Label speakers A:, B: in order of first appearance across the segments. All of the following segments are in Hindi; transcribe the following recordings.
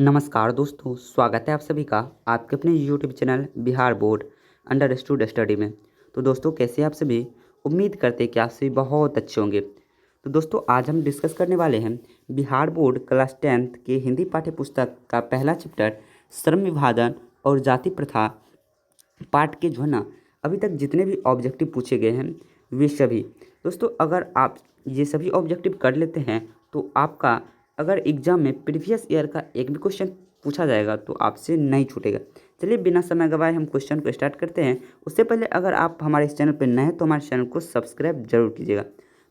A: नमस्कार दोस्तों, स्वागत है आप सभी का आपके अपने YouTube channel Bihar board understood study में। तो दोस्तों, कैसे आप सभी? उम्मीद करते हैं कि आप सभी बहुत अच्छे होंगे। तो दोस्तों, आज हम डिस्कस करने वाले हैं बिहार बोर्ड क्लास 10th के हिंदी पाठ्य पुस्तक का पहला चैप्टर श्रम विभाजन और जाति प्रथा पाठ के जो है ना, अभी तक जितने भी ऑब्जेक्टिव पूछे गए हैं वे सभी। दोस्तों, अगर आप ये सभी ऑब्जेक्टिव कर लेते हैं तो आपका अगर एग्जाम में प्रीवियस ईयर का एक भी क्वेश्चन पूछा जाएगा तो आपसे नहीं छूटेगा। चलिए बिना समय गवाए हम क्वेश्चन को स्टार्ट करते हैं। उससे पहले अगर आप हमारे इस चैनल पर नए हैं तो हमारे चैनल को सब्सक्राइब जरूर कीजिएगा।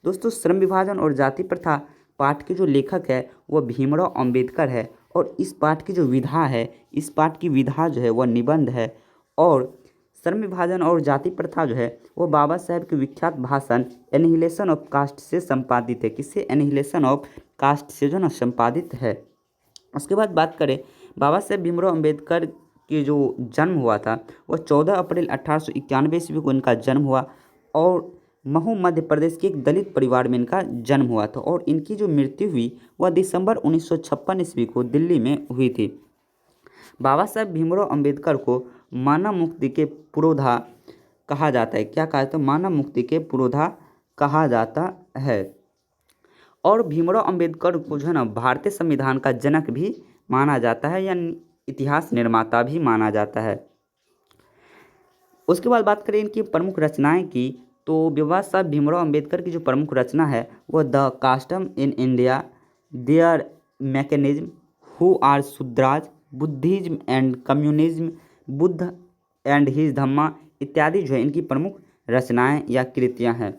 A: दोस्तों, श्रम विभाजन और जाति प्रथा पाठ के जो लेखक है वह भीमराव अंबेडकर है, और इस पाठ की जो विधा है, इस पाठ की विधा जो है वह निबंध है। और श्रम विभाजन और जाति प्रथा जो है वो बाबा साहेब के विख्यात भाषण एनिहिलेशन ऑफ कास्ट से संपादित है। किससे? एनिहिलेशन ऑफ कास्ट से जो ना संपादित है। उसके बाद बात करें, बाबा साहेब भीमराव अंबेडकर के जो जन्म हुआ था वह 14 अप्रैल 1891 ईस्वी को इनका जन्म हुआ, और महू मध्य प्रदेश के एक दलित परिवार में इनका जन्म हुआ था। और इनकी जो मृत्यु हुई वह दिसंबर 1956 ईस्वी को दिल्ली में हुई थी। बाबा साहेब भीमराव अंबेडकर को मानव मुक्ति के पुरोधा कहा जाता है। क्या कहा जाता है? मानव मुक्ति के पुरोधा कहा जाता है। और भीमराव अंबेडकर को जो है ना भारतीय संविधान का जनक भी माना जाता है, या इतिहास निर्माता भी माना जाता है। उसके बाद बात करें इनकी प्रमुख रचनाएं की, तो बाबा साहब भीमराव अंबेडकर की जो प्रमुख रचना है वह the castes in India, their mechanism, who are Shudras, Buddhism and communism, Buddha and his Dhamma इत्यादि जो है इनकी प्रमुख रचनाएं या कृतियां हैं।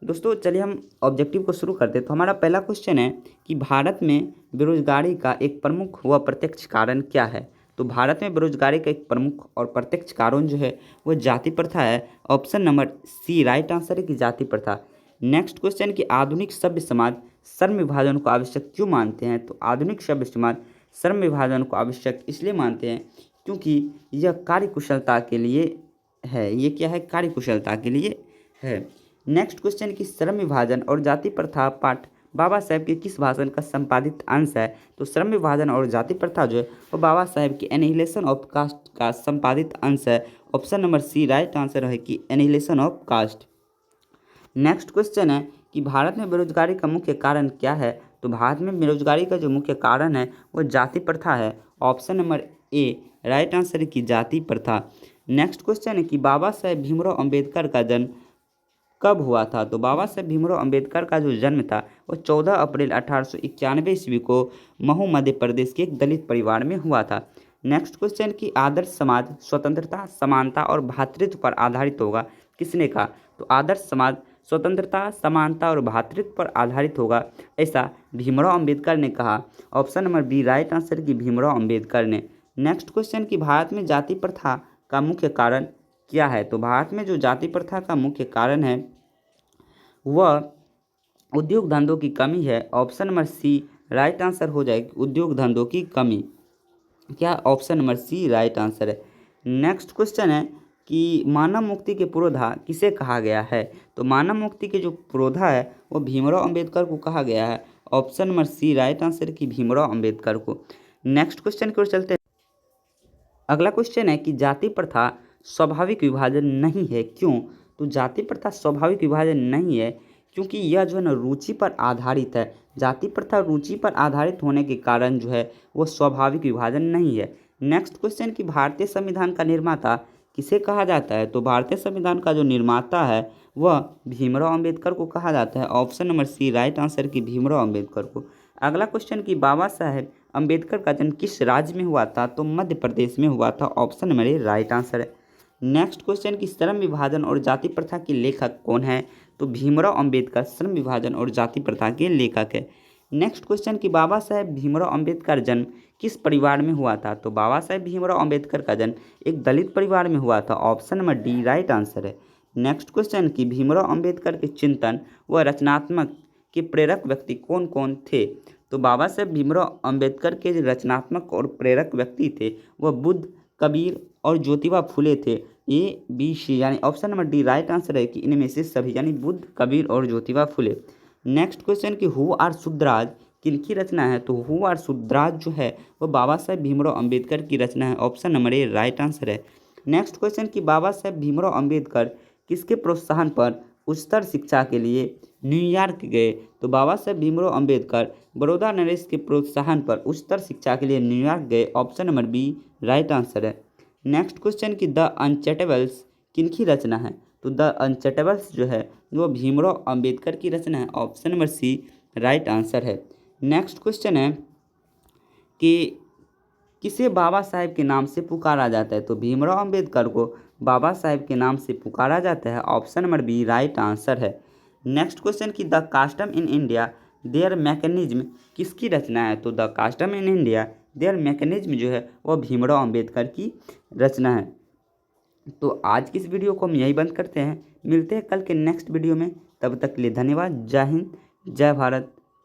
A: दोस्तों, चलिए हम ऑब्जेक्टिव को शुरू करते हैं। तो हमारा पहला क्वेश्चन है कि भारत में बेरोजगारी का एक प्रमुख व प्रत्यक्ष कारण क्या है? तो भारत में बेरोजगारी का एक प्रमुख और प्रत्यक्ष कारण जो है वो जाति प्रथा है। Option number C right answer है कि जाति प्रथा। नेक्स्ट क्वेश्चन कि आधुनिक सभ्य समाज श्रम विभाजन को आवश्यक क्यों मानते हैं? तो आधुनिक सभ्य समाज श्रम विभाजन को आवश्यक इसलिए मानते हैं क्योंकि यह कार्यकुशलता के लिए है। ये क्या है? कार्यकुशलता के लिए है। नेक्स्ट क्वेश्चन कि श्रम विभाजन और जाति प्रथा पाठ बाबा साहेब के किस भाषण का संपादित अंश है? तो श्रम विभाजन और जाति प्रथा जो है वो बाबा साहेब के एनिहिलेशन ऑफ कास्ट का संपादित अंश है। Option number C right answer है कि annihilation of caste. Next question है कि भारत में बेरोजगारी का मुख्य कारण क्या है? तो भारत में बेरोजगारी का जो मुख्य कारण है वो जाति प्रथा है। Option number A right answer है कि जाति प्रथा। नेक्स्ट क्वेश्चन है कि बाबा साहेब भीमराव अंबेडकर का जन्म कब हुआ था? तो बाबा साहेब भीमराव अंबेडकर का जो जन्म था वो 14 अप्रैल 1891 ईस्वी को महू मध्य प्रदेश के एक दलित परिवार में हुआ था। नेक्स्ट क्वेश्चन कि आदर्श समाज स्वतंत्रता, समानता और भ्रातृत्व पर आधारित होगा, किसने कहा? तो आदर्श समाज स्वतंत्रता, समानता और भ्रातृत्व पर आधारित होगा, ऐसा भीमराव अंबेडकर ने कहा। Option number B right answer की भीमराव अंबेडकर ने। नेक्स्ट क्वेश्चन कि भारत में जाति प्रथा का मुख्य कारण क्या है? तो भारत में जो जाति प्रथा का मुख्य कारण है वह उद्योग धंधों की कमी है। Option number C right answer हो जाएगी उद्योग धंधों की कमी। क्या? Option number C right answer है। नेक्स्ट क्वेश्चन है कि मानव मुक्ति के पुरोधा किसे कहा गया है? तो मानव मुक्ति के जो पुरोधा है वो भीमराव अंबेडकर को कहा गया है। Option number C right answer की भीमराव अंबेडकर को। नेक्स्ट क्वेश्चन की ओर चलते हैं। अगला क्वेश्चन है कि जाति प्रथा स्वाभाविक विभाजन नहीं है, क्यों? तो जाति प्रथा स्वाभाविक विभाजन नहीं है क्योंकि यह जो है ना रुचि पर आधारित है। जाति प्रथा रुचि पर आधारित होने के कारण जो है वो स्वाभाविक विभाजन नहीं है। नेक्स्ट क्वेश्चन कि भारतीय संविधान का निर्माता किसे कहा जाता है? तो भारतीय संविधान का जो निर्माता है वह भीमराव अंबेडकर को कहा जाता है। Option number C right answer की भीमराव अंबेडकर को। अगला क्वेश्चन कि बाबा साहेब अंबेडकर का जन्म किस राज्य में हुआ था? तो मध्य प्रदेश में हुआ था। Option number A right answer है। नेक्स्ट क्वेश्चन कि श्रम विभाजन और जाति प्रथा के लेखक कौन है? तो भीमराव अंबेडकर श्रम विभाजन और जाति प्रथा के लेखक है। नेक्स्ट क्वेश्चन कि बाबा साहेब भीमराव अंबेडकर जन्म किस परिवार में हुआ था? तो बाबा साहेब भीमराव अंबेडकर का जन्म एक दलित परिवार में हुआ था। Option number D right answer है। नेक्स्ट क्वेश्चन कि भीमराव अंबेडकर के चिंतन व रचनात्मक के प्रेरक व्यक्ति कौन कौन थे? तो बाबा साहेब भीमराव अंबेडकर के जो रचनात्मक और प्रेरक व्यक्ति थे वह बुद्ध, कबीर और ज्योतिबा फुले थे। ए बी सी यानी option number D right answer है कि इनमें से सभी, यानी बुद्ध, कबीर और ज्योतिबा फुले। नेक्स्ट क्वेश्चन कि हु आर शूद्राज किनकी रचना है? तो हु आर शुद्राज जो है वो बाबा साहेब भीमराव अंबेडकर की रचना है। Option number A right answer है। नेक्स्ट क्वेश्चन कि बाबा साहेब भीमराव अंबेडकर किसके प्रोत्साहन पर उच्चतर शिक्षा के लिए न्यूयॉर्क गए? तो बाबा साहेब भीमराव अंबेडकर बड़ौदा नरेश के प्रोत्साहन पर उच्चतर शिक्षा के लिए न्यूयॉर्क गए। Option number B right answer है। नेक्स्ट क्वेश्चन कि द अनचटेबल्स किनकी रचना है? तो द अनचटेबल्स जो है वो भीमराव अंबेडकर की रचना है। Option number C right answer है। नेक्स्ट क्वेश्चन है कि किसे बाबा साहेब के नाम से पुकारा जाता है? तो भीमराव अंबेडकर को बाबा साहेब के नाम से पुकारा जाता है। Option number B right answer है। नेक्स्ट क्वेश्चन कि the castes in India their mechanism किसकी रचना है? तो the castes in India their mechanism जो है वह भीमराव अंबेडकर की रचना है। तो आज की इस वीडियो को हम यही बंद करते हैं। मिलते हैं कल के नेक्स्ट वीडियो में। तब तक के लिए धन्यवाद। जय हिंद, जय भारत।